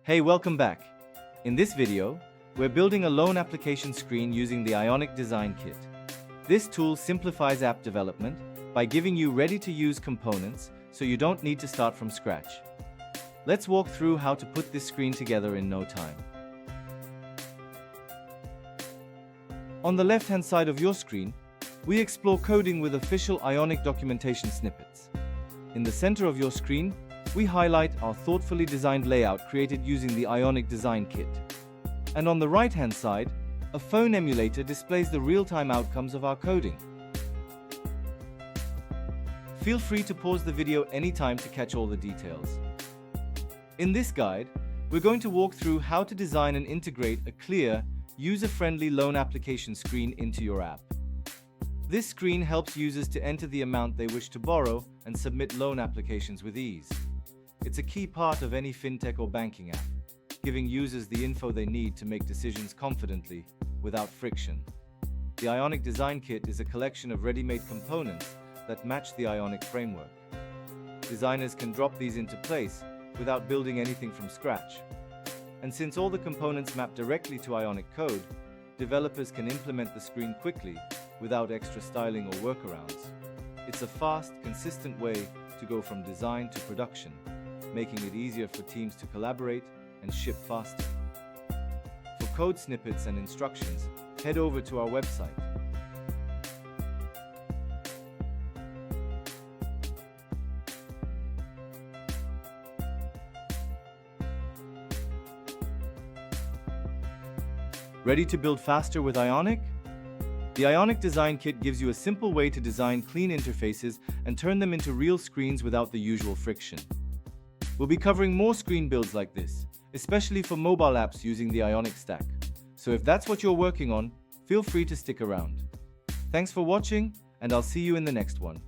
Hey, welcome back. In this video, we're building a loan application screen using the Ionic Design Kit. This tool simplifies app development by giving you ready-to-use components so you don't need to start from scratch. Let's walk through how to put this screen together in no time. On the left-hand side of your screen, we explore coding with official Ionic documentation snippets. In the center of your screen, we highlight our thoughtfully designed layout created using the Ionic Design Kit. And on the right-hand side, a phone emulator displays the real-time outcomes of our coding. Feel free to pause the video anytime to catch all the details. In this guide, we're going to walk through how to design and integrate a clear, user-friendly loan application screen into your app. This screen helps users to enter the amount they wish to borrow and submit loan applications with ease. It's a key part of any fintech or banking app, giving users the info they need to make decisions confidently, without friction. The Ionic Design Kit is a collection of ready-made components that match the Ionic framework. Designers can drop these into place without building anything from scratch. And since all the components map directly to Ionic code, developers can implement the screen quickly without extra styling or workarounds. It's a fast, consistent way to go from design to production, making it easier for teams to collaborate and ship faster. For code snippets and instructions, head over to our website. Ready to build faster with Ionic? The Ionic Design Kit gives you a simple way to design clean interfaces and turn them into real screens without the usual friction. We'll be covering more screen builds like this, especially for mobile apps using the Ionic stack. So if that's what you're working on, feel free to stick around. Thanks for watching, and I'll see you in the next one.